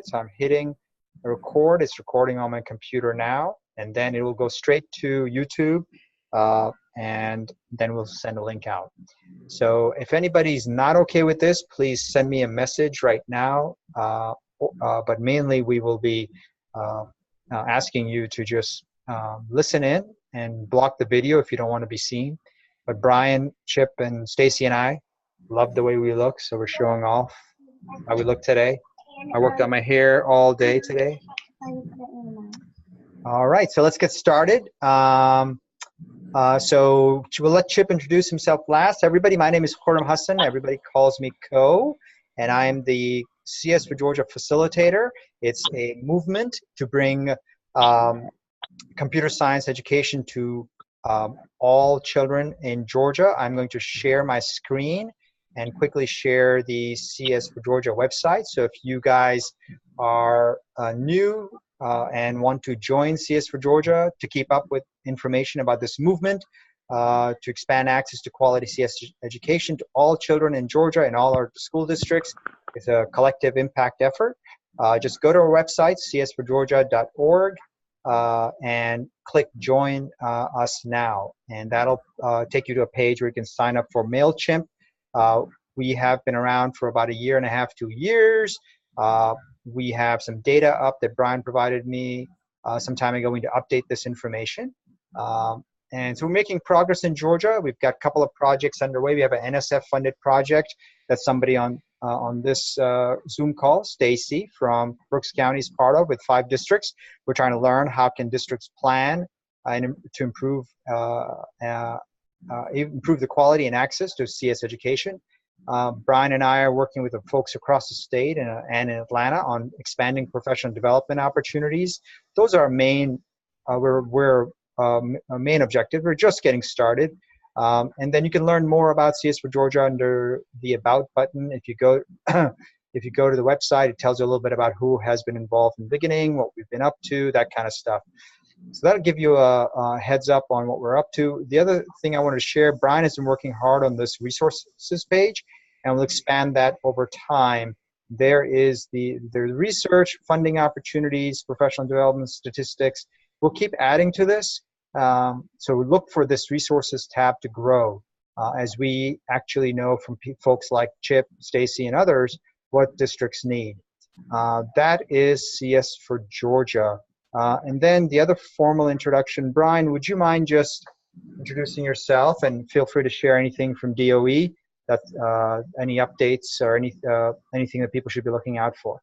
So I'm hitting record. It's recording on my computer now, and then it will go straight to YouTube, and then we'll send a link out. So if anybody's not okay with this, please send me a message right now. But mainly we will be asking you to just listen in and block the video if you don't want to be seen. But Brian, Chip, and Stacy and I love the way we look, so we're showing off how we look today. I worked on my hair all day today. All right, so let's get started. So we'll let Chip introduce himself last. Everybody, my name is Khurram Hassan. Everybody calls me Ko, and I'm the CS4Georgia facilitator. It's a movement to bring computer science education to all children in Georgia. I'm going to share my screen and quickly share the CS4Georgia website. So if you guys are new and want to join CS4Georgia to keep up with information about this movement, to expand access to quality CS education to all children in Georgia and all our school districts, it's a collective impact effort. Just go to our website, cs4georgia.org, and click Join Us Now. And that'll take you to a page where you can sign up for MailChimp. We have been around for about 1.5 years, 2 years. We have some data up that Brian provided me some time ago. We need to update this information. And so we're making progress in Georgia. We've got a couple of projects underway. We have an NSF-funded project that somebody on this Zoom call, Stacy from Brooks County, is part of with 5 districts. We're trying to learn how can districts plan and to improve the quality and access to CS education. Brian and I are working with the folks across the state and in Atlanta on expanding professional development opportunities. Those are our main, our main objective. We're just getting started. And then you can learn more about CS4Georgia under the About button. If you go if you go to the website, it tells you a little bit about who has been involved in the beginning, what we've been up to, that kind of stuff. So that'll give you a heads up on what we're up to. The other thing I wanted to share, Brian has been working hard on this resources page, and we'll expand that over time. There is the research, funding opportunities, professional development, statistics. We'll keep adding to this. So we look for this resources tab to grow as we actually know from folks like Chip, Stacy, and others what districts need. That is CS4Georgia. And then the other formal introduction, Brian, would you mind just introducing yourself, and feel free to share anything from DOE, that any updates or anything that people should be looking out for.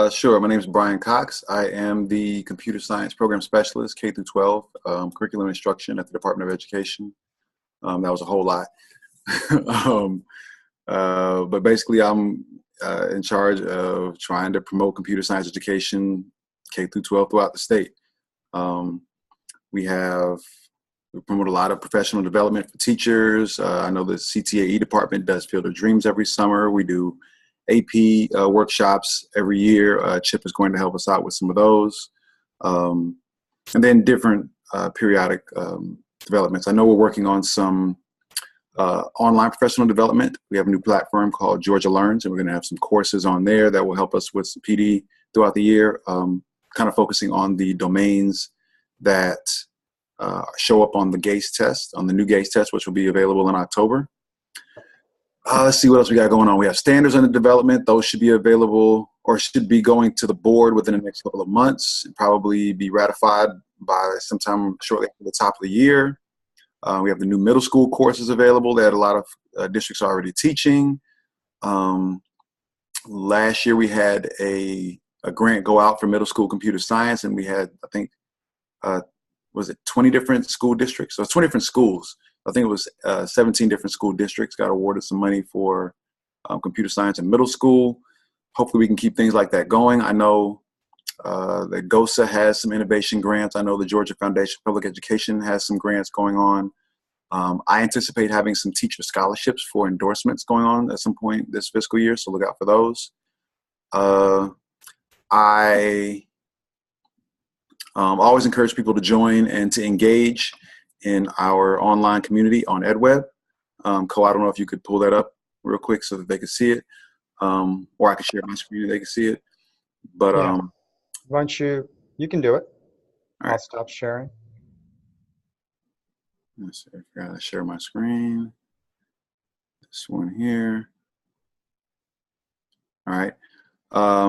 Sure. My name is Brian Cox. I am the Computer Science Program Specialist, K-12, Curriculum Instruction at the Department of Education. That was a whole lot. But basically, I'm in charge of trying to promote computer science education K-12 throughout the state. We promote a lot of professional development for teachers. I know the CTAE department does Field of Dreams every summer. We do AP workshops every year. Chip is going to help us out with some of those. And then different periodic developments. I know we're working on some online professional development. We have a new platform called Georgia Learns, and we're going to have some courses on there that will help us with some PD throughout the year, kind of focusing on the domains that show up on the GACE test, on the new GACE test, which will be available in October. Let's see what else we got going on. We have standards under development. Those should be available, or should be going to the board within the next couple of months, and probably be ratified by sometime shortly after the top of the year. We have the new middle school courses available that a lot of districts are already teaching. Last year we had a grant go out for middle school computer science, and we had, I think, was it 20 different school districts? So 20 different schools. I think it was 17 different school districts got awarded some money for computer science in middle school. Hopefully we can keep things like that going. I know that GOSA has some innovation grants. I know the Georgia Foundation for Public Education has some grants going on. I anticipate having some teacher scholarships for endorsements going on at some point this fiscal year, so look out for those. I always encourage people to join and to engage in our online community on EdWeb. Ko, I don't know if you could pull that up real quick so that they can see it, or I can share my screen and they can see it. But Yeah. Why don't you can do it. All I'll right. stop sharing. Let's see, I forgot to share my screen. This one here. All right.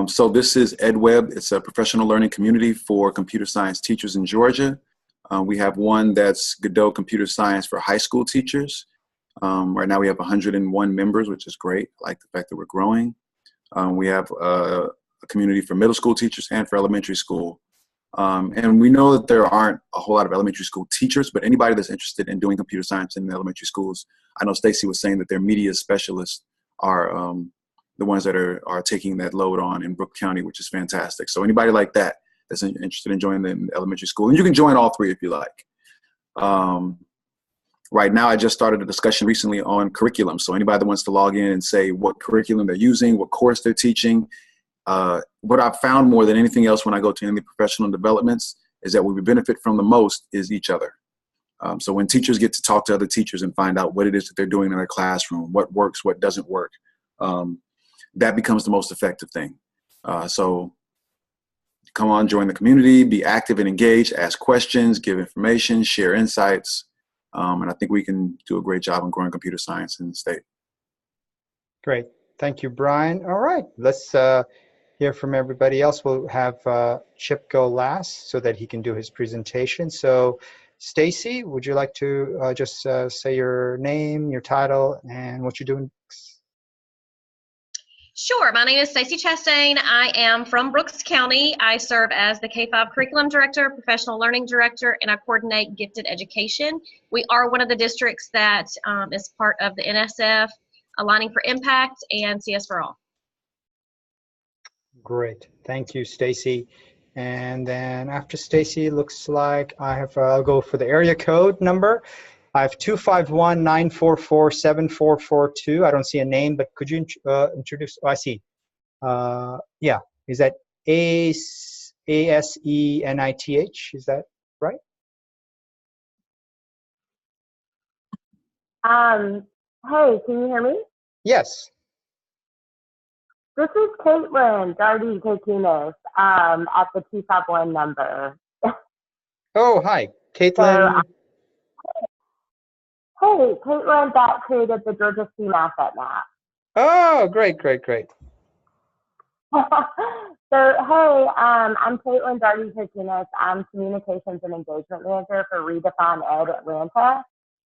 So this is EdWeb. It's a professional learning community for computer science teachers in Georgia. We have one that's Godot Computer Science for high school teachers. Right now we have 101 members, which is great. I like the fact that we're growing. We have a community for middle school teachers and for elementary school. And we know that there aren't a whole lot of elementary school teachers, but anybody that's interested in doing computer science in the elementary schools, I know Stacy was saying that their media specialists are the ones that are taking that load on in Brooke County, which is fantastic. So anybody like that that's interested in joining the elementary school, and you can join all three if you like. Right now, I just started a discussion recently on curriculum. So anybody that wants to log in and say what curriculum they're using, what course they're teaching. What I've found more than anything else when I go to any professional developments is that what we benefit from the most is each other. So when teachers get to talk to other teachers and find out what it is that they're doing in their classroom, what works, what doesn't work, that becomes the most effective thing. So come on, join the community, be active and engaged, ask questions, give information, share insights. And I think we can do a great job in growing computer science in the state. Great. Thank you, Brian. All right. Let's hear from everybody else. We'll have Chip go last so that he can do his presentation. So Stacy, would you like to just say your name, your title, and what you're doing? Sure. My name is Stacy Chastain. I am from Brooks County. I serve as the K-5 Curriculum Director, Professional Learning Director, and I coordinate gifted education. We are one of the districts that is part of the NSF, Aligning for Impact, and CS4GA. Great. Thank you, Stacy. And then after Stacy, looks like I'll go for the area code number. I have 251-944-7442. I don't see a name, but could you introduce? Oh, I see. Yeah, is that ASENITH? Is that right? Hey, can you hear me? Yes. This is Caitlin Darty Takinis at the 251 number. Oh, hi, Caitlin. Hey, Caitlin that created the Georgia STEAM Asset Map. Oh, great, great, great. So, hey, I'm Caitlin Darty Takinis. I'm Communications and Engagement Manager for Redefine Ed Atlanta.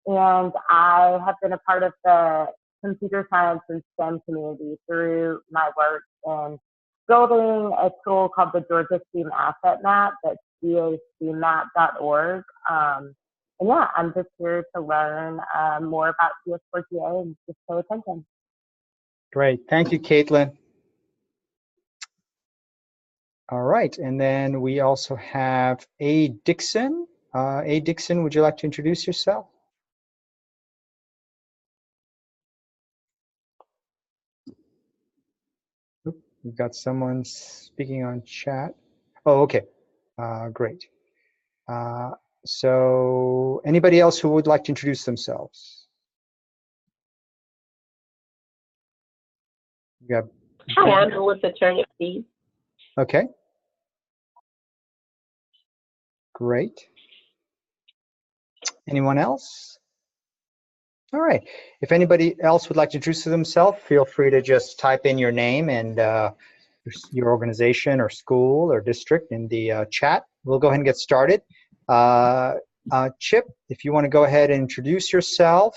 And I have been a part of the computer science and STEM community through my work in building a tool called the Georgia STEAM Asset Map. That's GASteammap.org. And yeah, I'm just here to learn more about CS4GA and just pay attention. Great. Thank you, Caitlin. All right. And then we also have A. Dixon. A. Dixon, would you like to introduce yourself? We've got someone speaking on chat. Oh, okay. Great. So anybody else who would like to introduce themselves? Hi, I'm Melissa Turner, please. Okay. Great. Anyone else? All right. If anybody else would like to introduce themselves, feel free to just type in your name and your organization or school or district in the chat. We'll go ahead and get started. Chip, if you want to go ahead and introduce yourself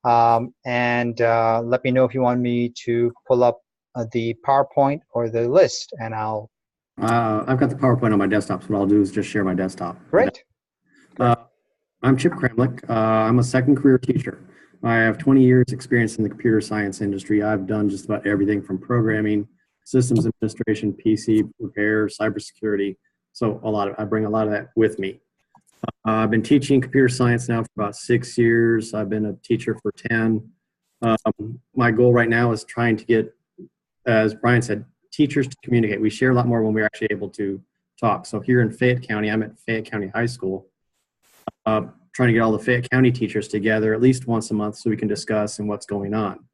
and let me know if you want me to pull up the PowerPoint or the list, and I'll... I've got the PowerPoint on my desktop, so what I'll do is just share my desktop. Great. I'm Chip Kramlich. I'm a second career teacher. I have 20 years experience in the computer science industry. I've done just about everything from programming, systems administration, PC repair, cybersecurity. So I bring a lot of that with me. I've been teaching computer science now for about 6 years. I've been a teacher for 10. My goal right now is trying to get, as Brian said, teachers to communicate. We share a lot more when we're actually able to talk. So here in Fayette County, I'm at Fayette County High School, trying to get all the Fayette County teachers together at least once a month so we can discuss and what's going on.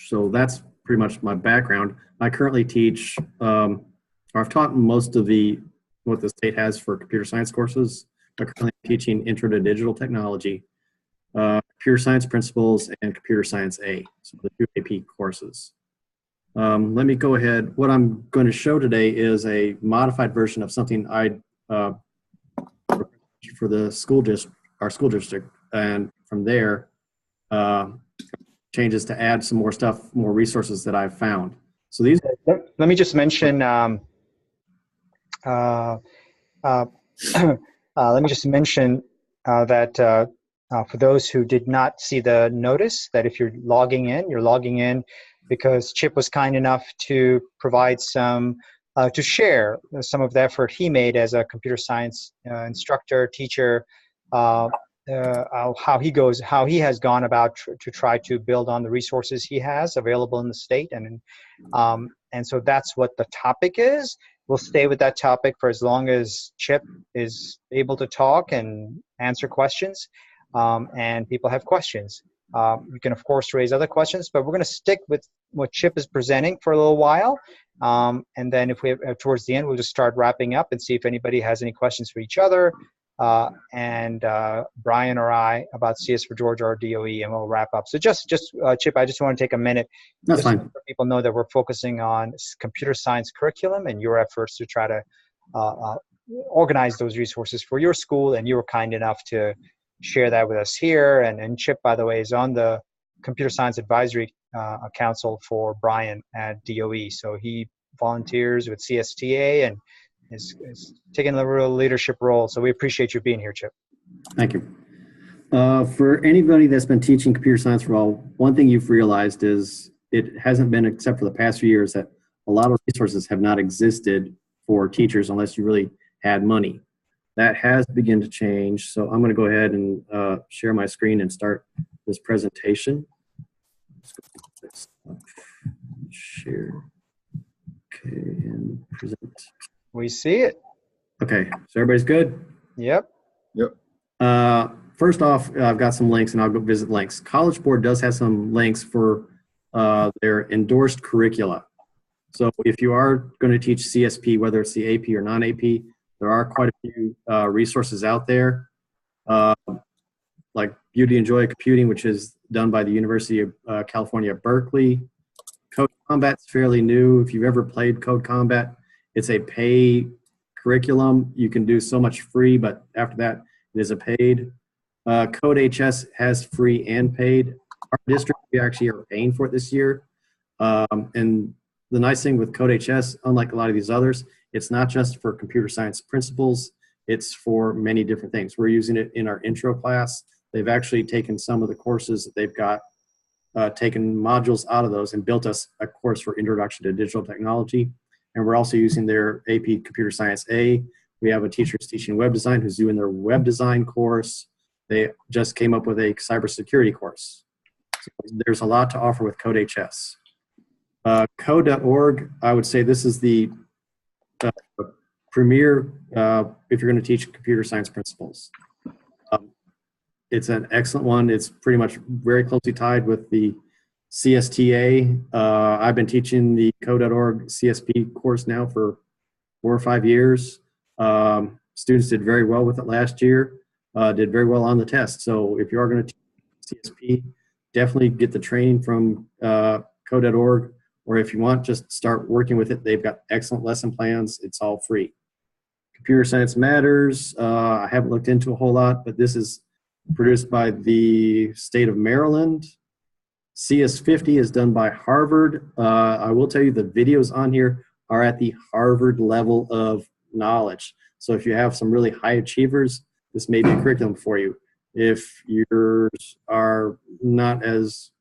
So that's pretty much my background. I currently teach, or I've taught most of what the state has for computer science courses. I'm currently teaching Intro to Digital Technology, Computer Science Principles, and Computer Science A, so the 2 AP courses. Let me go ahead. What I'm going to show today is a modified version of something I for the our school district, and from there, changes to add some more stuff, more resources that I've found. So these. Let me just mention. Let me just mention that for those who did not see the notice, that if you're logging in because Chip was kind enough to provide some, to share some of the effort he made as a computer science instructor, teacher, how he has gone about to try to build on the resources he has available in the state, and so that's what the topic is. We'll stay with that topic for as long as Chip is able to talk and answer questions, and people have questions. You can, of course, raise other questions, but we're going to stick with what Chip is presenting for a little while. And then if we have, towards the end, we'll just start wrapping up and see if anybody has any questions for each other, and Brian or I about CS4Georgia or DOE, and we'll wrap up. So just Chip, I just want to take a minute. That's fine. So people know that we're focusing on computer science curriculum and your efforts to try to organize those resources for your school, and you were kind enough to share that with us here. And Chip, by the way, is on the Computer Science Advisory Council for Brian at DOE. So he volunteers with CSTA and is taking a real leadership role. So we appreciate you being here, Chip. Thank you. For anybody that's been teaching computer science for a while, one thing you've realized is it hasn't been, except for the past few years, that a lot of resources have not existed for teachers unless you really had money. That has begun to change. So I'm going to go ahead and share my screen and start this presentation. Share. Okay, and present. We see it. Okay, so everybody's good? Yep. First off, I've got some links, and I'll go visit links. College Board does have some links for their endorsed curricula. So if you are going to teach CSP, whether it's the AP or non-AP, there are quite a few resources out there, like Beauty and Joy Computing, which is done by the University of California, Berkeley. Code Combat's fairly new. If you've ever played Code Combat, it's a pay curriculum. You can do so much free, but after that, it is a paid. Code HS has free and paid. Our district, we actually are paying for it this year. And the nice thing with Code HS, unlike a lot of these others, it's not just for computer science principles, it's for many different things. We're using it in our intro class. They've actually taken some of the courses that they've got, taken modules out of those and built us a course for Introduction to Digital Technology. And we're also using their AP Computer Science A. We have a teacher who's teaching web design who's doing their web design course. They just came up with a cybersecurity course. So there's a lot to offer with Code HS. Code.org, I would say this is the premier if you're going to teach computer science principles. It's an excellent one. It's pretty much very closely tied with the CSTA. I've been teaching the Code.org CSP course now for 4 or 5 years. Students did very well with it last year, did very well on the test. So if you are going to teach CSP, definitely get the training from Code.org, or if you want, just start working with it. They've got excellent lesson plans. It's all free. Computer Science Matters, I haven't looked into a whole lot, but this is produced by the state of Maryland. CS50 is done by Harvard. I will tell you the videos on here are at the Harvard level of knowledge. So if you have some really high achievers, this may be a curriculum for you. If yours are not as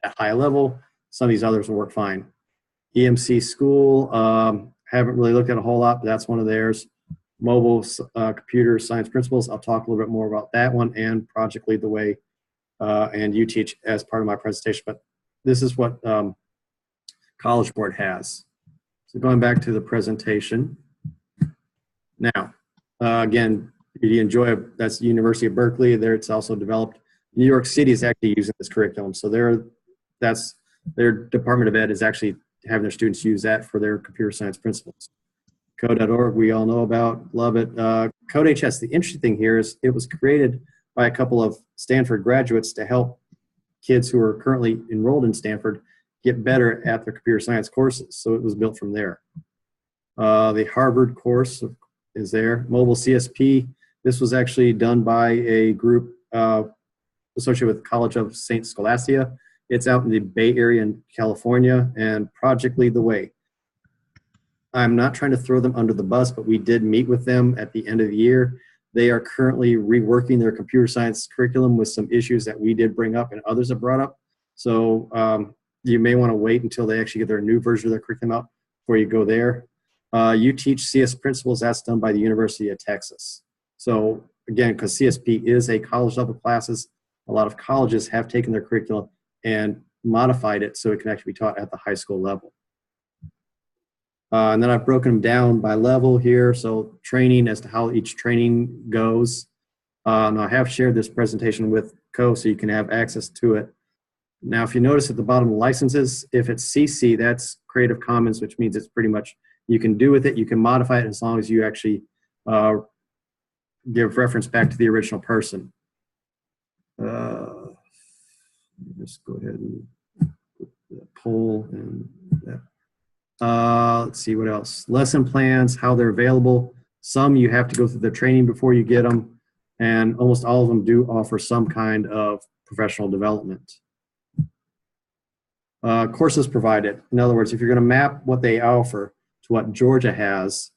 that high level, some of these others will work fine. EMC School, haven't really looked at a whole lot, but that's one of theirs. Mobile Computer Science Principles, I'll talk a little bit more about that one, and Project Lead the Way, and you teach as part of my presentation. But this is what College Board has. So going back to the presentation. Now, again, you enjoy, that's the University of Berkeley. There it's also developed. New York City is actually using this curriculum. So that's their Department of Ed is actually having their students use that for their computer science principles. Code.org, we all know about, love it. CodeHS, the interesting thing here is it was created by a couple of Stanford graduates to help kids who are currently enrolled in Stanford get better at their computer science courses. So it was built from there. The Harvard course is there. Mobile CSP, this was actually done by a group associated with College of St. Scholastica. It's out in the Bay Area in California, and Project Lead the Way. I'm not trying to throw them under the bus, but we did meet with them at the end of the year. They are currently reworking their computer science curriculum with some issues that we did bring up and others have brought up. So you may want to wait until they actually get their new version of their curriculum out before you go there. You teach CS principles, that's done by the University of Texas. So again, because CSP is a college level classes, a lot of colleges have taken their curriculum and modified it so it can actually be taught at the high school level. And then I've broken them down by level here. So training as to how each training goes. And I have shared this presentation with Co so you can have access to it. Now, if you notice at the bottom of licenses, if it's CC, that's Creative Commons, which means it's pretty much, you can do with it, you can modify it as long as you actually give reference back to the original person. Just go ahead and put the poll and that. Let's see what else. Lesson plans, how they're available. Some you have to go through the training before you get them, and almost all of them do offer some kind of professional development. Courses provided. In other words, if you're going to map what they offer to what Georgia has,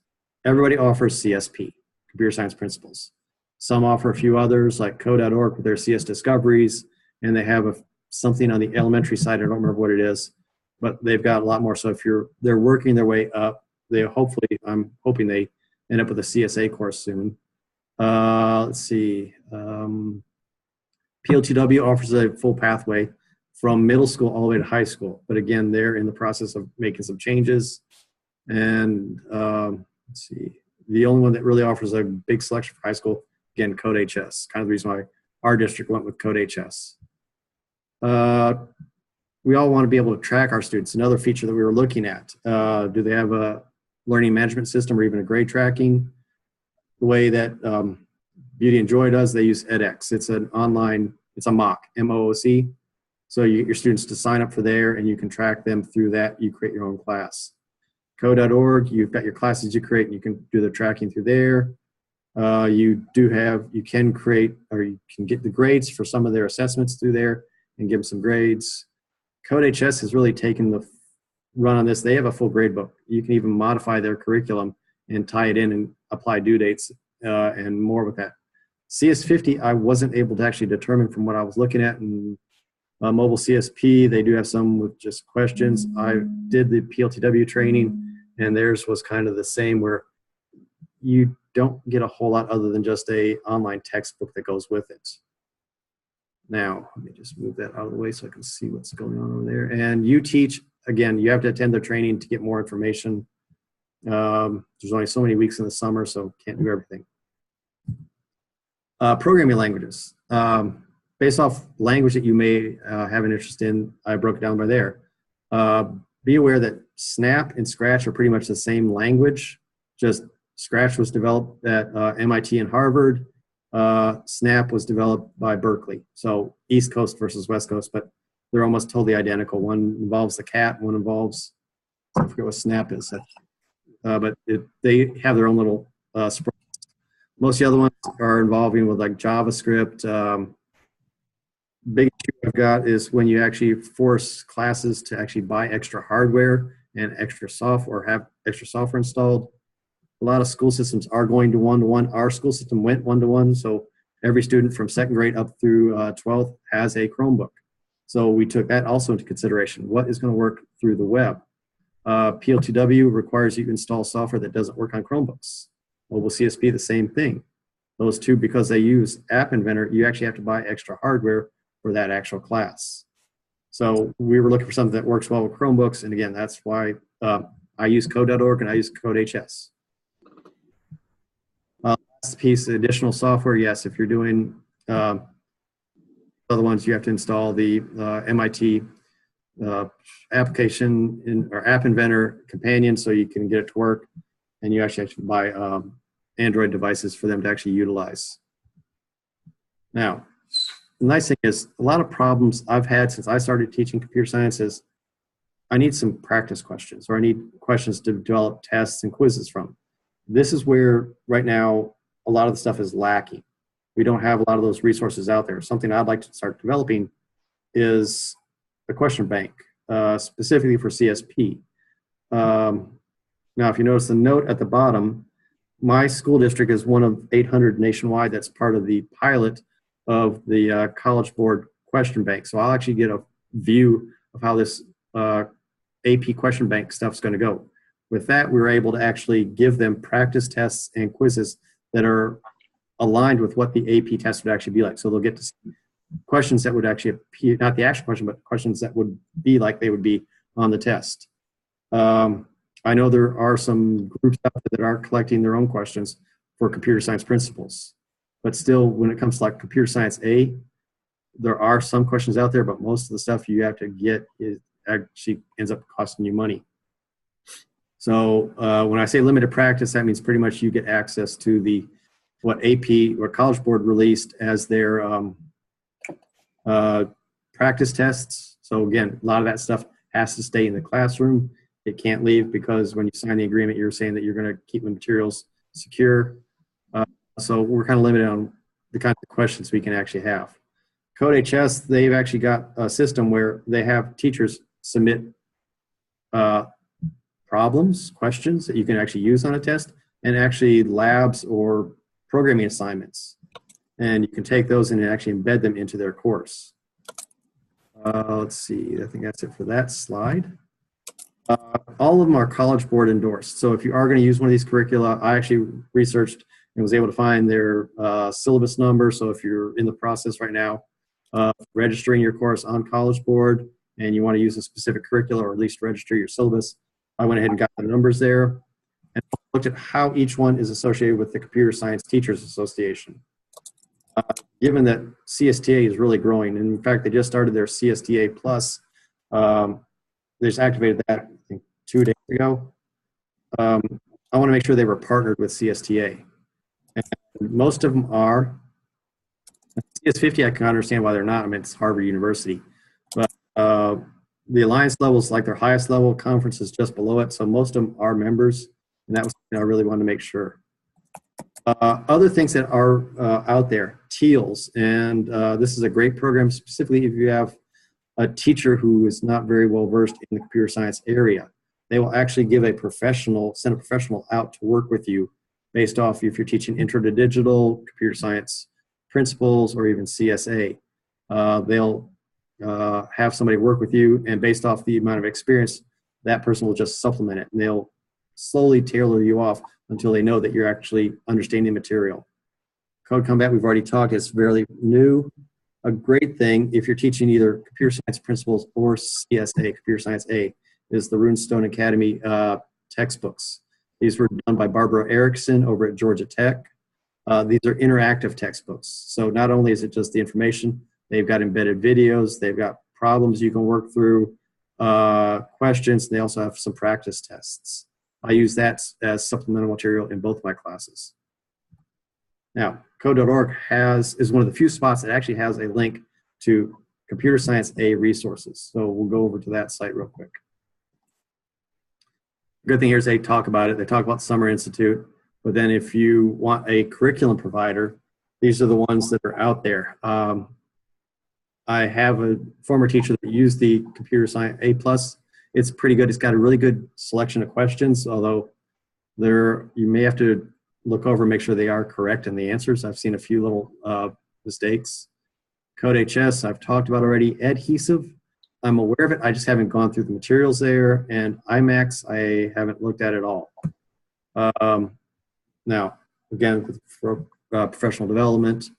everybody offers CSP, Computer Science Principles. Some offer a few others, like Code.org with their CS Discoveries, and they have something on the elementary side. I don't remember what it is, but they've got a lot more. So if they're working their way up, I'm hoping they end up with a CSA course soon. Let's see. PLTW offers a full pathway from middle school all the way to high school. But again, they're in the process of making some changes. And let's see. The only one that really offers a big selection for high school, again, CodeHS. Kind of the reason why our district went with CodeHS. We all want to be able to track our students. Another feature that we were looking at, do they have a learning management system or even a grade tracking? The way that Beauty and Joy does, they use edX. It's an online, it's a MOOC, M-O-O-C. So you get your students to sign up for there and you can track them through that. You create your own class. Code.org, you've got your classes you create and you can do the tracking through there. You can create, or you can get the grades for some of their assessments through there and give them some grades. CodeHS has really taken the run on this. They have a full grade book. You can even modify their curriculum and tie it in and apply due dates and more with that. CS50, I wasn't able to actually determine from what I was looking at. And mobile CSP, they do have some with just questions. I did the PLTW training, and theirs was kind of the same, where you don't get a whole lot other than just a online textbook that goes with it. Now, let me just move that out of the way so I can see what's going on over there. And you teach, again, you have to attend their training to get more information. There's only so many weeks in the summer, so can't do everything. Programming languages. Based off language that you may have an interest in, I broke it down by there. Be aware that Snap and Scratch are pretty much the same language, just Scratch was developed at MIT and Harvard. Snap was developed by Berkeley. So East Coast versus West Coast, but they're almost totally identical. One involves the cat, one involves, I forget what Snap is. But they have their own little sprites. Most of the other ones are involving with like JavaScript. Big issue I've got is when you actually force classes to actually buy extra hardware and extra software, or have extra software installed. A lot of school systems are going to one-to-one. Our school system went one-to-one, so every student from second grade up through 12th has a Chromebook. So we took that also into consideration. What is going to work through the web? PL2W requires you to install software that doesn't work on Chromebooks. Mobile CSP, the same thing. Those two, because they use App Inventor, you actually have to buy extra hardware for that actual class. So we were looking for something that works well with Chromebooks, and again, that's why I use Code.org and I use CodeHS. Last piece, additional software, yes, if you're doing other ones, you have to install the MIT application or app inventor companion, so you can get it to work, and you actually have to buy Android devices for them to actually utilize. Now, the nice thing is a lot of problems I've had since I started teaching computer science is I need some practice questions, or I need questions to develop tests and quizzes from. This is where right now a lot of the stuff is lacking. We don't have a lot of those resources out there. Something I'd like to start developing is a question bank, specifically for CSP. Now, if you notice the note at the bottom, my school district is one of 800 nationwide that's part of the pilot of the College Board question bank. So I'll actually get a view of how this AP question bank stuff's going to go. With that, we were able to actually give them practice tests and quizzes that are aligned with what the AP test would actually be like. So they'll get to see questions that would actually appear, not the actual question, but questions that would be like they would be on the test. I know there are some groups out there that are collecting their own questions for computer science principles. But still, when it comes to like computer science A, there are some questions out there, but most of the stuff you have to get is actually ends up costing you money. So when I say limited practice, that means pretty much you get access to the what AP or College Board released as their practice tests. So again, a lot of that stuff has to stay in the classroom. It can't leave, because when you sign the agreement, you're saying that you're going to keep the materials secure. So we're kind of limited on the kinds of questions we can actually have. CodeHS, they've actually got a system where they have teachers submit problems, questions that you can actually use on a test, and actually labs or programming assignments. And you can take those and actually embed them into their course. Let's see, I think that's it for that slide. All of them are College Board endorsed. So if you are going to use one of these curricula, I actually researched and was able to find their syllabus number. So if you're in the process right now registering your course on College Board and you want to use a specific curricula, or at least register your syllabus, I went ahead and got the numbers there and looked at how each one is associated with the Computer Science Teachers Association. Given that CSTA is really growing, and in fact, they just started their CSTA Plus. They just activated that, I think, 2 days ago. I want to make sure they were partnered with CSTA. And most of them are. CS50, I can understand why they're not. I mean, it's Harvard University. But the alliance level is like their highest level. Conference is just below it. So most of them are members. And that was something I really wanted to make sure. Other things that are out there, TEALS. And this is a great program, specifically if you have a teacher who is not very well versed in the computer science area. They will actually give a professional, send a professional out to work with you based off if you're teaching Intro to Digital, computer science principles, or even CSA. They'll have somebody work with you, and based off the amount of experience, that person will just supplement it, and they'll slowly tailor you off until they know that you're actually understanding the material. Code Combat, we've already talked, is fairly new. A great thing, if you're teaching either computer science principles or CSA, computer science A, is the Runestone Academy textbooks. These were done by Barbara Erickson over at Georgia Tech. These are interactive textbooks. So not only is it just the information, they've got embedded videos, they've got problems you can work through, questions, and they also have some practice tests. I use that as supplemental material in both my classes. Now, code.org is one of the few spots that actually has a link to Computer Science A resources. So we'll go over to that site real quick. Good thing here is they talk about it. They talk about Summer Institute. But then if you want a curriculum provider, these are the ones that are out there. I have a former teacher that used the Computer Science A+. It's pretty good. It's got a really good selection of questions, although you may have to look over and make sure they are correct in the answers. I've seen a few little mistakes. CodeHS, I've talked about already. Adhesive, I'm aware of it. I just haven't gone through the materials there. And IMAX, I haven't looked at it all. Now, again, for professional development,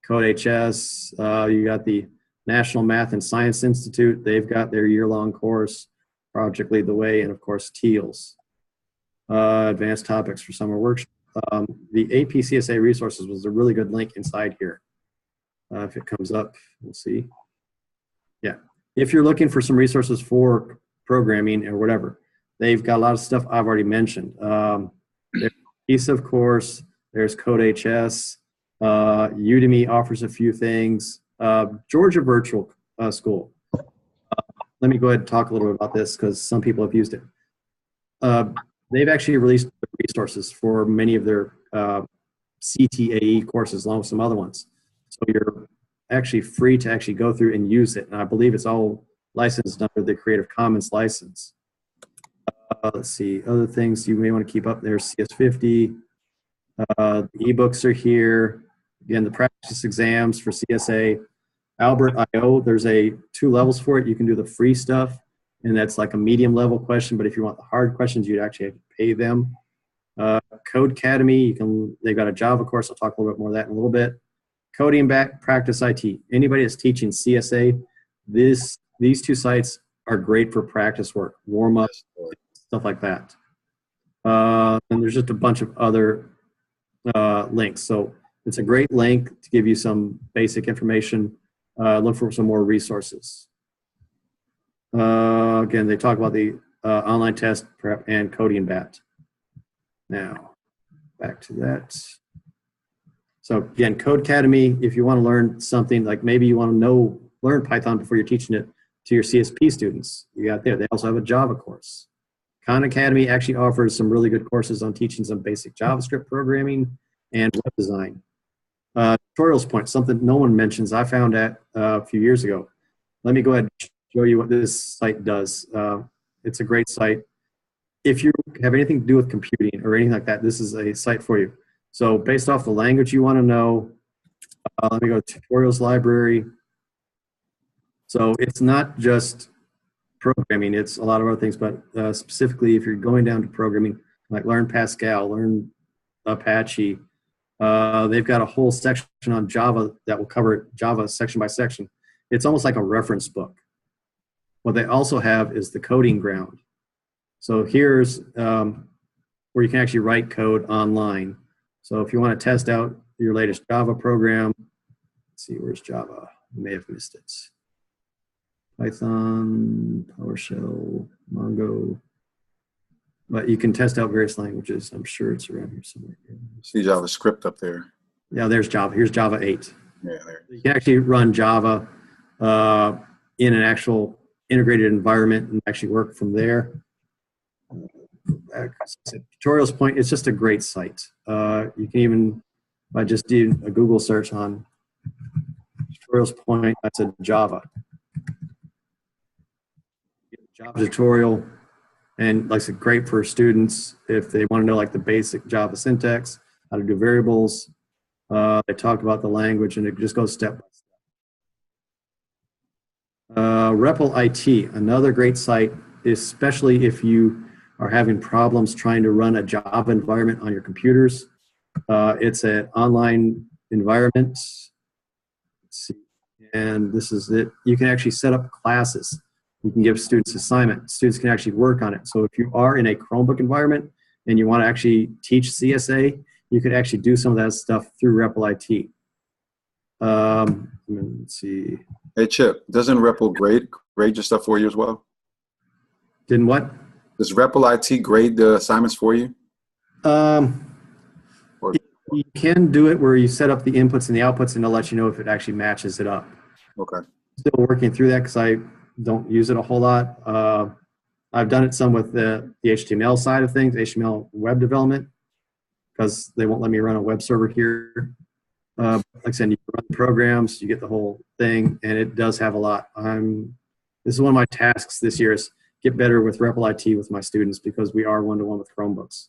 CodeHS, you got the National Math and Science Institute. They've got their year-long course, Project Lead the Way, and of course, TEALS. Advanced topics for summer workshop. The AP CSA resources was a really good link inside here. If it comes up, we'll see. Yeah, if you're looking for some resources for programming or whatever, they've got a lot of stuff I've already mentioned. There's Piece, of course. There's CodeHS. Udemy offers a few things. Georgia Virtual School. Let me go ahead and talk a little bit about this because some people have used it. They've actually released resources for many of their CTAE courses along with some other ones. So you're actually free to actually go through and use it. And I believe it's all licensed under the Creative Commons license. Let's see, other things you may want to keep up there, CS50. The ebooks are here. Again, the practice exams for CSA. Albert.io, there's 2 levels for it. You can do the free stuff, and that's like a medium level question, but if you want the hard questions, you'd actually have to pay them. Code Academy, they've got a Java course. I'll talk a little bit more of that in a little bit. Coding Back, Practice IT. Anybody that's teaching CSA, these 2 sites are great for practice work, warm-ups, stuff like that. And there's just a bunch of other links. So it's a great link to give you some basic information. Look for some more resources. Again, they talk about the online test prep and coding bat. Now, back to that. So again, Code Academy, if you want to learn something, like maybe you want to learn Python before you're teaching it to your CSP students, you got there. They also have a Java course. Khan Academy actually offers some really good courses on teaching some basic JavaScript programming and web design. Tutorials Point, something no one mentions, I found out a few years ago. Let me go ahead and show you what this site does. It's a great site. If you have anything to do with computing or anything like that, this is a site for you. So based off the language you want to know, let me go to Tutorials Library. So it's not just programming, it's a lot of other things, but specifically if you're going down to programming, like learn Pascal, learn Apache, they've got a whole section on Java that will cover Java section by section. It's almost like a reference book. What they also have is the coding ground. So here's where you can actually write code online. So if you want to test out your latest Java program, let's see, where's Java? You may have missed it. Python, PowerShell, Mongo. But you can test out various languages. I'm sure it's around here somewhere. See JavaScript up there. Yeah, there's Java. Here's Java 8. Yeah, there. You can actually run Java in an actual integrated environment and actually work from there. Tutorials Point, it's just a great site. You can even, by just doing a Google search on Tutorials Point, that's a Java. Java tutorial, and like I said, great for students if they want to know like the basic Java syntax, how to do variables. They talk about the language, and it just goes step by step. REPL IT, another great site, especially if you are having problems trying to run a Java environment on your computers. It's an online environment. Let's see. And this is it. You can actually set up classes. You can give students assignments. Students can actually work on it. So if you are in a Chromebook environment and you want to actually teach CSA, you could actually do some of that stuff through REPL IT. Let's see. Hey, Chip, doesn't REPL grade your stuff for you as well? Didn't what? Does REPL IT grade the assignments for you? You can do it where you set up the inputs and the outputs, and it'll let you know if it actually matches it up. Okay. Still working through that because I don't use it a whole lot. I've done it some with the HTML side of things, HTML web development, because they won't let me run a web server here. Like I said, you run programs, you get the whole thing, and it does have a lot. This is one of my tasks this year is get better with REPL IT with my students because we are one-to-one with Chromebooks.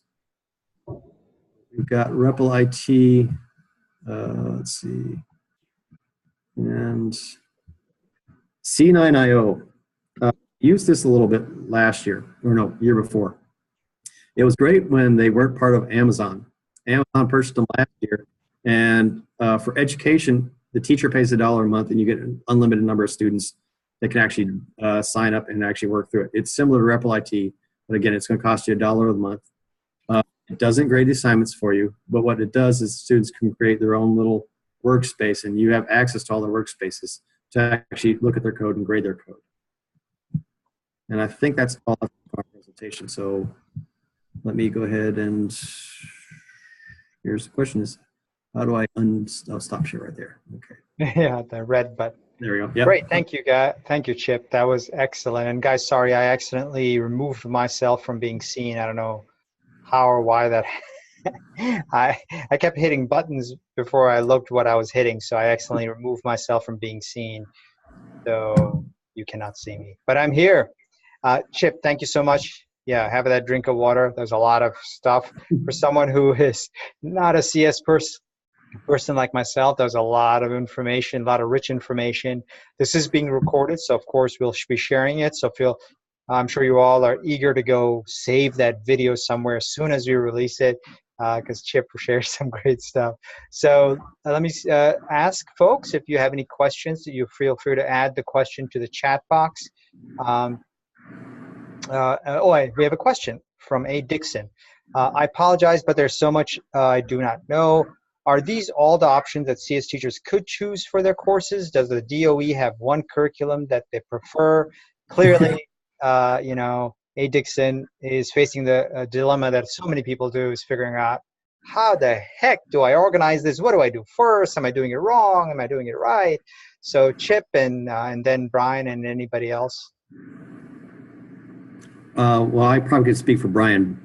We've got REPL IT, let's see, and C9IO. Used this a little bit last year, or no, year before. It was great when they weren't part of Amazon. Amazon purchased them last year, and for education, the teacher pays $1 a month, and you get an unlimited number of students that can actually sign up and actually work through it. It's similar to REPL IT, but again, it's going to cost you $1 a month. It doesn't grade the assignments for you, but what it does is students can create their own little workspace, and you have access to all their workspaces to actually look at their code and grade their code. And I think that's all of our presentation. So let me go ahead and, here's the question is, how do I stop share right there? Okay. Yeah, the red button. There we go. Yep. Great, thank you, guys. Thank you, Chip. That was excellent. And guys, sorry, I accidentally removed myself from being seen. I don't know how or why that. I kept hitting buttons before I looked what I was hitting, so I accidentally removed myself from being seen. So you cannot see me, but I'm here. Chip, thank you so much. Yeah, have that drink of water. There's a lot of stuff for someone who is not a CS person like myself. There's a lot of information, a lot of rich information. This is being recorded, so of course we'll be sharing it. So I'm sure you all are eager to go save that video somewhere as soon as we release it, because Chip shares some great stuff. So let me ask folks, if you have any questions, you feel free to add the question to the chat box. We have a question from A. Dixon. I apologize, but there's so much I do not know. Are these all the options that CS teachers could choose for their courses? Does the DOE have one curriculum that they prefer? Clearly, A. Dixon is facing the dilemma that so many people do, is figuring out, how the heck do I organize this? What do I do first? Am I doing it wrong? Am I doing it right? So Chip and then Brian and anybody else. Well, I probably could speak for Brian,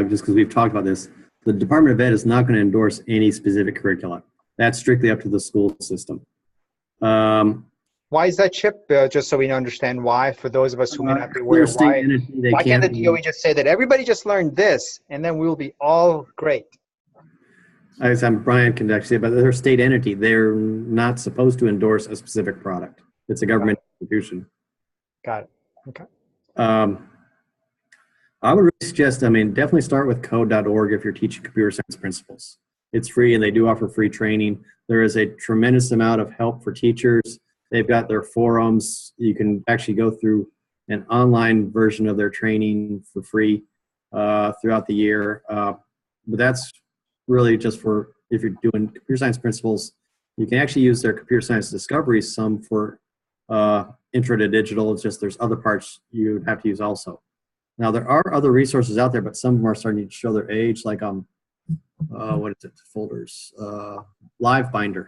just because we've talked about this. The Department of Ed is not going to endorse any specific curricula. That's strictly up to the school system. Why is that, Chip? Just so we understand why, for those of us who may not be aware, why can't the DOE just say that everybody just learn this, and then we will be all great? I guess Brian can actually say, but they're a state entity. They're not supposed to endorse a specific product. It's a government institution. Got it. Okay. I would really suggest, definitely start with code.org if you're teaching computer science principles. It's free, and they do offer free training. There is a tremendous amount of help for teachers. They've got their forums. You can actually go through an online version of their training for free throughout the year. But that's really just for if you're doing computer science principles. You can actually use their computer science discoveries some for intro to digital. It's just there's other parts you would have to use also. Now, there are other resources out there, but some of them are starting to show their age, like what is it, folders, LiveBinder.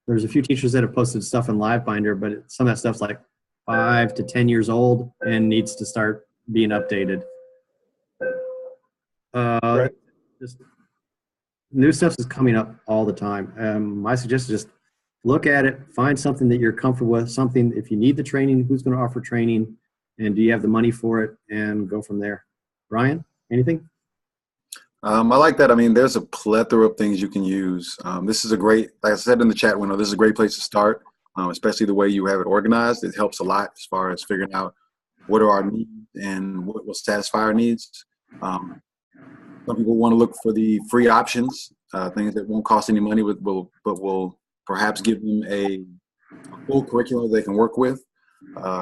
There's a few teachers that have posted stuff in LiveBinder, but some of that stuff's like 5 to 10 years old and needs to start being updated. Right. Just new stuff is coming up all the time. My suggestion is just look at it, find something that you're comfortable with, something, if you need the training, who's going to offer training, and do you have the money for it, and go from there. Brian, anything? I like that. There's a plethora of things you can use. This is a great, like I said in the chat window, this is a great place to start, especially the way you have it organized. It helps a lot as far as figuring out what are our needs and what will satisfy our needs. Some people want to look for the free options, things that won't cost any money, but will perhaps give them a full curriculum they can work with.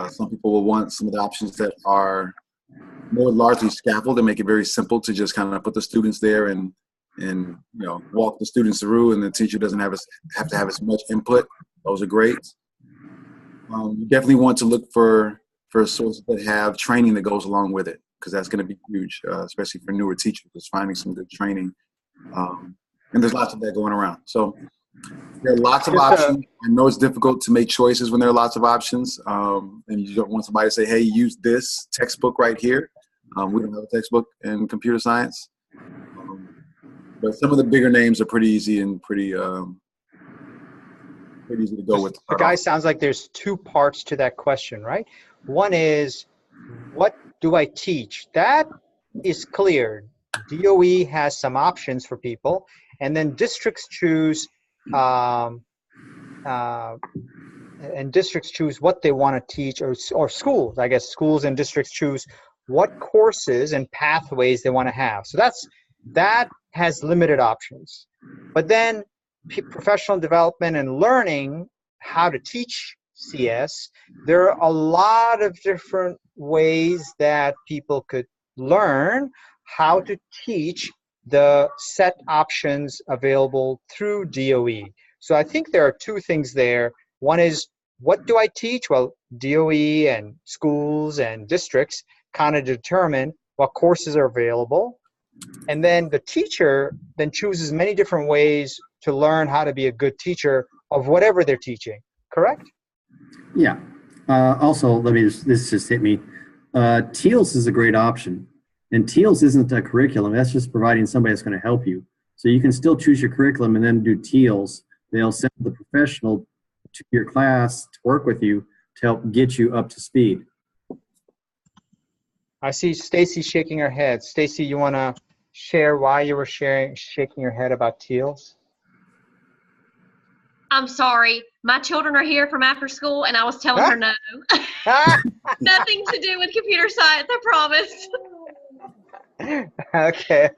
Some people will want some of the options that are more largely scaffolded and make it very simple to just kind of put the students there and walk the students through, and the teacher doesn't have to have as much input. Those are great. You definitely want to look for sources that have training that goes along with it, because that's going to be huge, especially for newer teachers, is finding some good training. And there's lots of that going around. So there are lots of options. I know it's difficult to make choices when there are lots of options, and you don't want somebody to say, hey, use this textbook right here. We don't have a textbook in computer science. But some of the bigger names are pretty easy and pretty easy to go with. The guy sounds like there's two parts to that question, right? One is, what do I teach? That is clear. DOE has some options for people, and then districts choose what they want to teach, or schools. I guess schools and districts choose what courses and pathways they want to have. So that has limited options. But then professional development and learning how to teach CS, there are a lot of different ways that people could learn how to teach the set options available through DOE. So I think there are two things there. One is, what do I teach? Well, DOE and schools and districts kind of determine what courses are available. And then the teacher then chooses many different ways to learn how to be a good teacher of whatever they're teaching, correct? Yeah. Also, this just hit me. TEALS is a great option. And TEALS isn't a curriculum. That's just providing somebody that's going to help you. So you can still choose your curriculum and then do TEALS. They'll send the professional to your class to work with you to help get you up to speed. I see Stacy shaking her head. Stacy, you want to share why you were shaking your head about TEALS? I'm sorry. My children are here from after school, and I was telling her no. Nothing to do with computer science, I promise. Okay.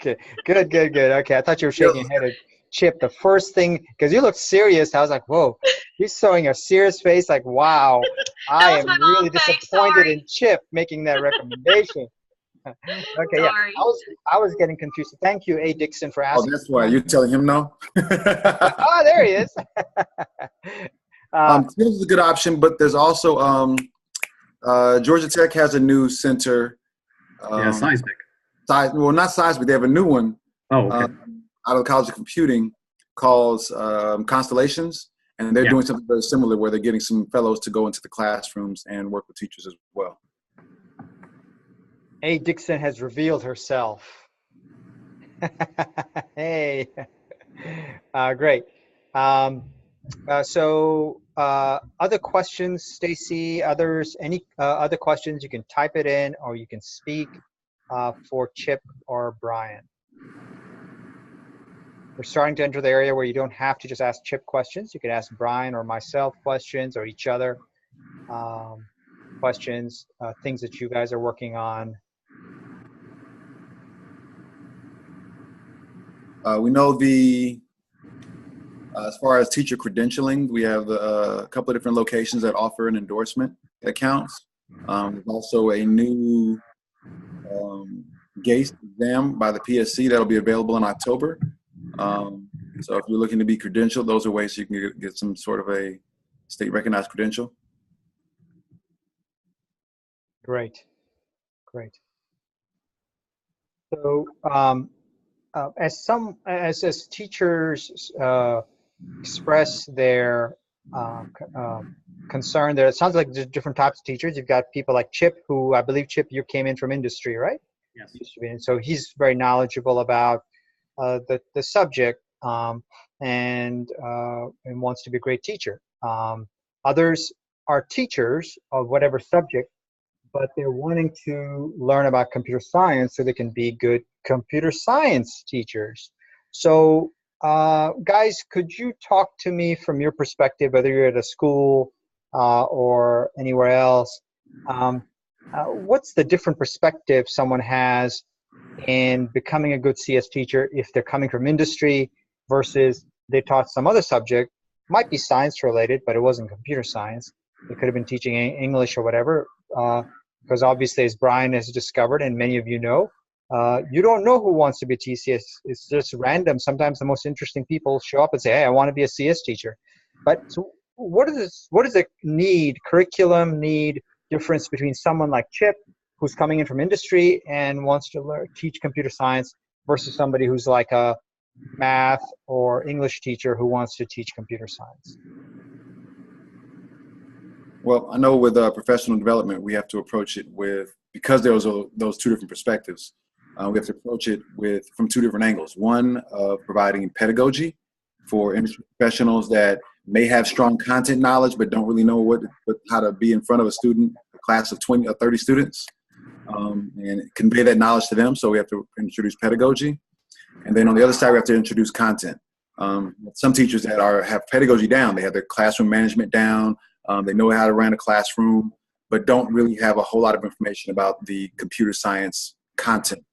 Good. Okay, I thought you were shaking your head at Chip. The first thing, because you look serious, I was like, whoa, he's showing a serious face like, wow, I am really disappointed in Chip making that recommendation. Okay, sorry. Yeah, I was getting confused. Thank you, A. Dixon, for asking. Oh, that's why you're telling him no? Oh, there he is. TEALS is a good option, but there's also Georgia Tech has a new center. Seismic. Well, not seismic. They have a new one. Oh, okay. Out of the College of Computing called Constellations, and they're doing something very similar where they're getting some fellows to go into the classrooms and work with teachers as well. A. Dixon has revealed herself. Hey, great. So other questions, Stacy? Others? Any other questions? You can type it in, or you can speak for Chip or Brian. We're starting to enter the area where you don't have to just ask Chip questions. You can ask Brian or myself questions, or each other questions, things that you guys are working on. We know as far as teacher credentialing, we have a couple of different locations that offer an endorsement that counts. There's also a new GACE exam by the PSC that'll be available in October. So if you're looking to be credentialed, those are ways you can get some sort of a state recognized credential. Great. So as teachers express their concern there, it sounds like there's different types of teachers. You've got people like Chip, who I believe, Chip, you came in from industry, right? Yes. And so he's very knowledgeable about the subject and wants to be a great teacher. Others are teachers of whatever subject, but they're wanting to learn about computer science so they can be good computer science teachers. So guys, could you talk to me from your perspective, whether you're at a school or anywhere else, what's the different perspective someone has in becoming a good CS teacher if they're coming from industry versus they taught some other subject, might be science related, but it wasn't computer science. They could have been teaching English or whatever, because obviously, as Brian has discovered, and many of you know, you don't know who wants to be a TCS. It's just random. Sometimes the most interesting people show up and say, hey, I want to be a CS teacher. But so what does the curriculum difference between someone like Chip, who's coming in from industry and wants to teach computer science, versus somebody who's like a math or English teacher who wants to teach computer science? Well, I know with professional development, we have to approach it because there was those two different perspectives. We have to approach it from two different angles. One, providing pedagogy for industry professionals that may have strong content knowledge but don't really know how to be in front of a class of 20 or 30 students, and convey that knowledge to them. So we have to introduce pedagogy. And then on the other side, we have to introduce content. Some teachers that have pedagogy down, they have their classroom management down, they know how to run a classroom, but don't really have a whole lot of information about the computer science content.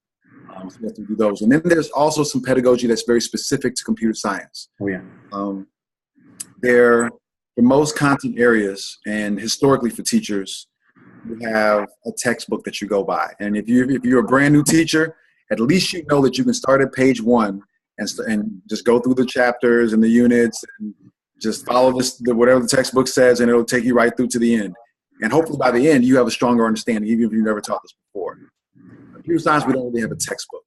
So we have to do those. And then there's also some pedagogy that's very specific to computer science. Oh, yeah. For most content areas, and historically for teachers, you have a textbook that you go by. And if you're a brand new teacher, at least you know that you can start at page 1 and just go through the chapters and the units and just follow whatever the textbook says, and it'll take you right through to the end. And hopefully by the end, you have a stronger understanding, even if you've never taught this before. before. Computer science, we don't really have a textbook.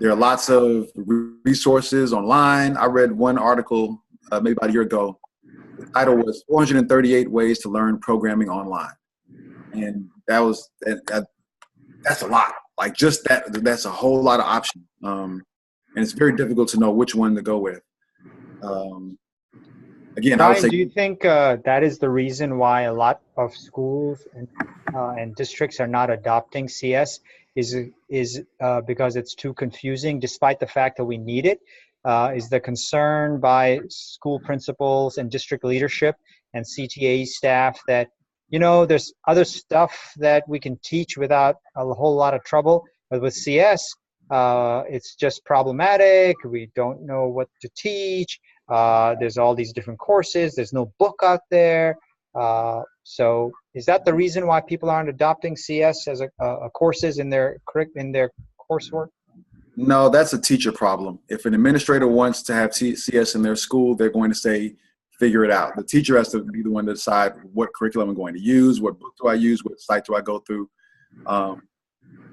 There are lots of resources online. I read one article maybe about a year ago. The title was 438 Ways to Learn Programming Online. And that's a lot. Like just that's a whole lot of options. And it's very difficult to know which one to go with. Again, I would Brian, say, do you think that is the reason why a lot of schools and districts are not adopting CS? Is because it's too confusing, despite the fact that we need it? Is the concern by school principals and district leadership and CTA staff that, you know, there's other stuff that we can teach without a whole lot of trouble, but with CS, it's just problematic. We don't know what to teach. There's all these different courses. There's no book out there. So is that the reason why people aren't adopting CS as a courses in their coursework? no, that's a teacher problem. If an administrator wants to have CS in their school, they're going to say, figure it out. The teacher has to be the one to decide what curriculum I'm going to use, what book do I use, what site do I go through.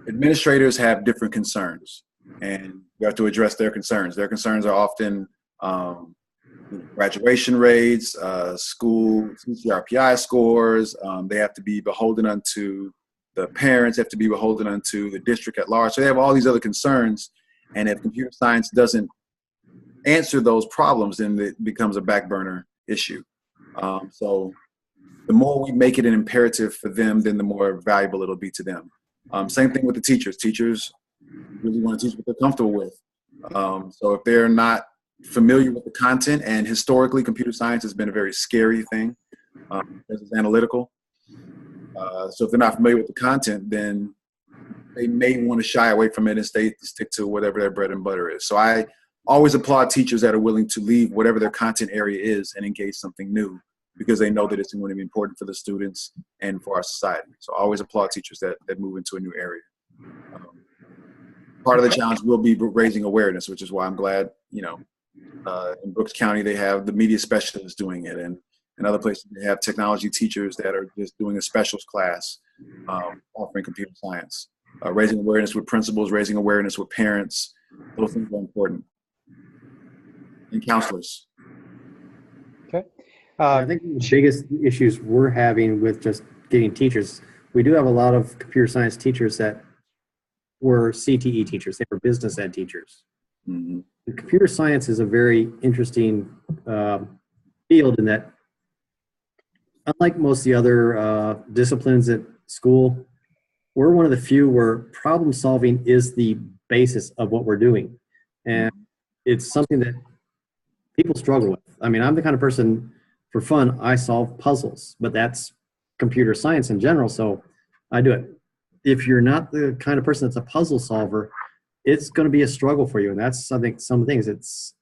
Administrators have different concerns, and you have to address their concerns. Their concerns are often graduation rates, school CRPI scores. They have to be beholden unto the parents, have to be beholden unto the district at large. So they have all these other concerns, and if computer science doesn't answer those problems, then it becomes a back burner issue. So the more we make it an imperative for them, then the more valuable it'll be to them. Same thing with the teachers. Teachers really want to teach what they're comfortable with. So if they're not familiar with the content, and historically computer science has been a very scary thing because it's analytical. So if they're not familiar with the content, then they may want to shy away from it and stick to whatever their bread and butter is. So I always applaud teachers that are willing to leave whatever their content area is and engage something new, because they know that it's going to be important for the students and for our society. So I always applaud teachers that move into a new area. Part of the challenge will be raising awareness, which is why I'm glad, you know, in Brooks County, they have the media specialists doing it, and in other places they have technology teachers that are just doing a specials class, offering computer science, raising awareness with principals, raising awareness with parents. Those things are important. And counselors. Okay. I think the biggest issues we're having with just getting teachers, we do have a lot of computer science teachers that were CTE teachers. They were business ed teachers. Mm-hmm. And computer science is a very interesting field in that, unlike most of the other disciplines at school, we're one of the few where problem solving is the basis of what we're doing. And it's something that people struggle with. I mean, I'm the kind of person, for fun, I solve puzzles, but that's computer science in general, so I do it. If you're not the kind of person that's a puzzle solver, it's going to be a struggle for you. And that's, I think, some things.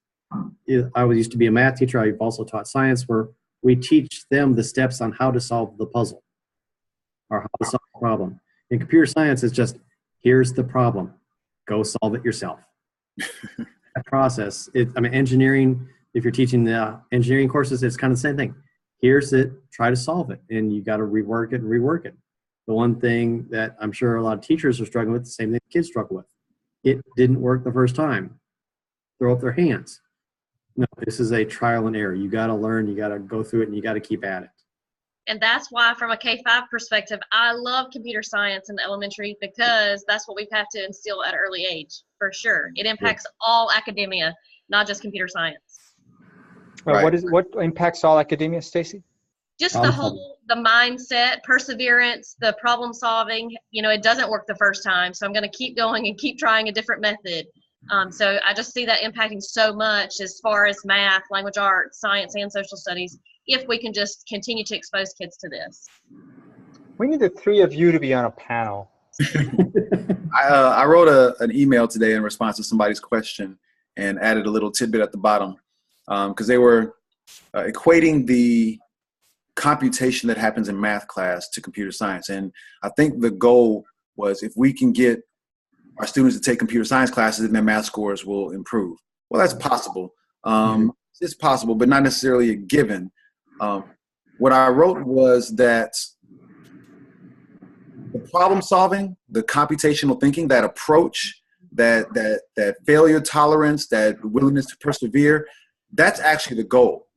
I used to be a math teacher. I've also taught science, where we teach them the steps on how to solve the puzzle or how to solve the problem. In computer science, it's just, here's the problem. Go solve it yourself. That process. I mean, engineering, if you're teaching the engineering courses, it's kind of the same thing. Here's it. Try to solve it. And you got to rework it and rework it. The one thing that I'm sure a lot of teachers are struggling with, the same thing kids struggle with. It didn't work the first time. Throw up their hands. No, this is a trial and error. You got to learn, you got to go through it, and you got to keep at it. And that's why, from a K-5 perspective, I love computer science in elementary, because that's what we have to instill at an early age, for sure. It impacts all academia, not just computer science. Right. What impacts all academia, Stacy? Just the mindset, perseverance, the problem solving. You know, it doesn't work the first time, so I'm going to keep going and keep trying a different method. So I just see that impacting so much as far as math, language arts, science, and social studies, if we can just continue to expose kids to this. We need the three of you to be on a panel. I wrote an email today in response to somebody's question and added a little tidbit at the bottom, because they were equating the computation that happens in math class to computer science. And I think the goal was, if we can get our students to take computer science classes, and their math scores will improve. Well, that's possible. It's possible, but not necessarily a given. What I wrote was that the problem solving, the computational thinking, that approach, that failure tolerance, that willingness to persevere, that's actually the goal.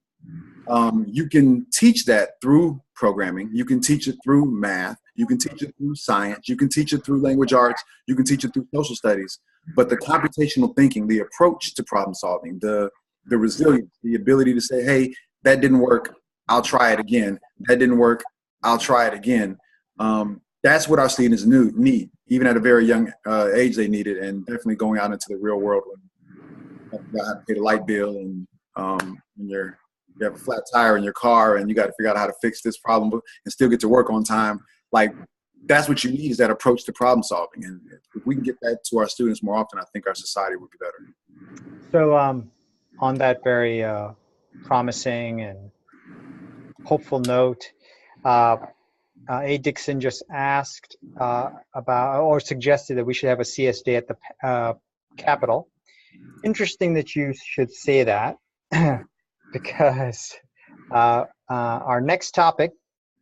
You can teach that through programming. You can teach it through math. You can teach it through science. You can teach it through language arts. You can teach it through social studies. But the computational thinking, the approach to problem solving, the resilience, the ability to say, hey, that didn't work, I'll try it again. That didn't work, I'll try it again. That's what our students need. Even at a very young age, they need it, and definitely going out into the real world when you got to pay the light bill and you have a flat tire in your car and you got to figure out how to fix this problem and still get to work on time. Like, that's what you need, is that approach to problem solving. And if we can get that to our students more often, I think our society would be better. So on that very promising and hopeful note, A. Dixon just asked about, or suggested, that we should have a CS day at the Capitol. Interesting that you should say that, because our next topic,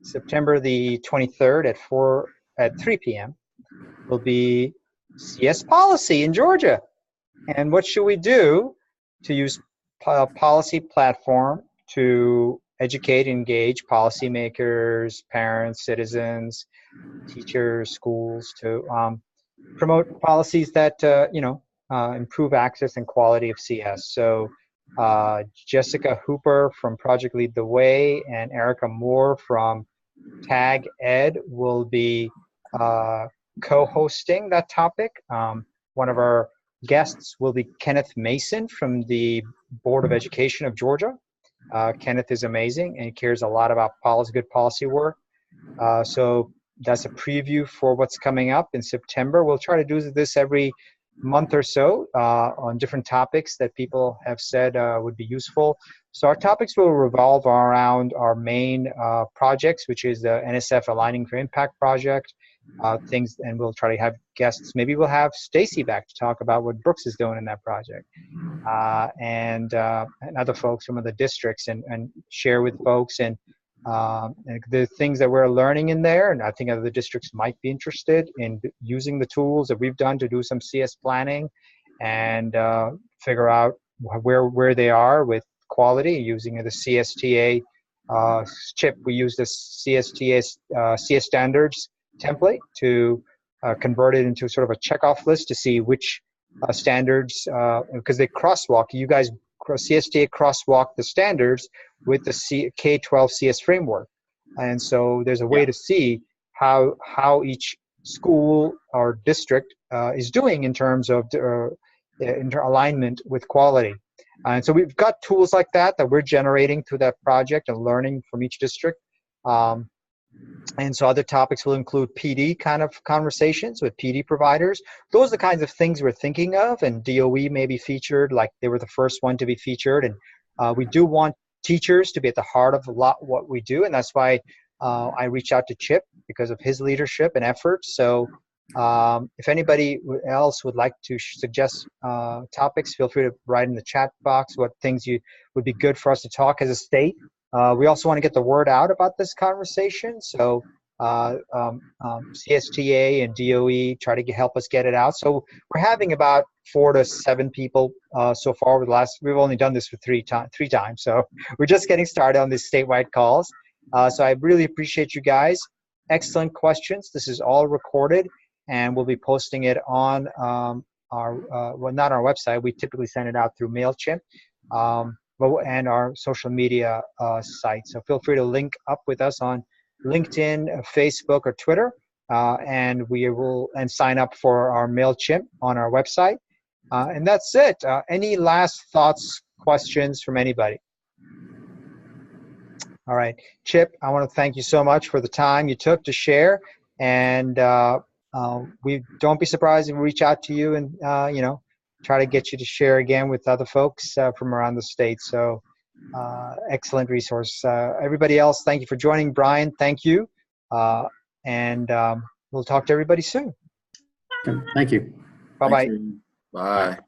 September the 23rd at 3 p.m., will be CS policy in Georgia. And what should we do to use a policy platform to educate, engage policymakers, parents, citizens, teachers, schools, to promote policies that improve access and quality of CS. So Jessica Hooper from Project Lead the Way and Erica Moore from Tag Ed will be co-hosting that topic. One of our guests will be Kenneth Mason from the Board of Education of Georgia. Kenneth is amazing and he cares a lot about good policy work. So that's a preview for what's coming up in September. We'll try to do this every month or so on different topics that people have said would be useful. So our topics will revolve around our main projects, which is the NSF Aligning for Impact project, and we'll try to have guests. Maybe we'll have Stacy back to talk about what Brooks is doing in that project, and other folks from other districts, and share with folks and the things that we're learning in there. And I think other districts might be interested in using the tools that we've done to do some CS planning and figure out where they are with quality using the CSTA chip. We use the CSTA CS standards template to convert it into sort of a checkoff list to see which standards, because they crosswalk. You guys, CSTA crosswalk the standards with the K-12 CS framework. And so there's a way to see how each school or district is doing in terms of alignment with quality. And so we've got tools like that we're generating through that project and learning from each district. And so other topics will include PD kind of conversations with PD providers. Those are the kinds of things we're thinking of, and DOE may be featured, like they were the first one to be featured. And we do want teachers to be at the heart of a lot what we do, and that's why I reached out to Chip, because of his leadership and effort. So if anybody else would like to suggest topics, feel free to write in the chat box what things would be good for us to talk as a state. We also want to get the word out about this conversation. So CSTA and DOE try to help us get it out. So we're having about 4 to 7 people so far. We've only done this for three times. So we're just getting started on these statewide calls. So I really appreciate you guys. Excellent questions. This is all recorded, and we'll be posting it on not our website. We typically send it out through MailChimp. And our social media site. So feel free to link up with us on LinkedIn, Facebook, or Twitter, and sign up for our MailChimp on our website. And that's it. Any last thoughts, questions from anybody? All right, Chip, I want to thank you so much for the time you took to share, and we don't be surprised if we reach out to you and try to get you to share again with other folks from around the state. So excellent resource. Everybody else, thank you for joining. Brian, thank you. And we'll talk to everybody soon. Thank you. Bye-bye. Bye.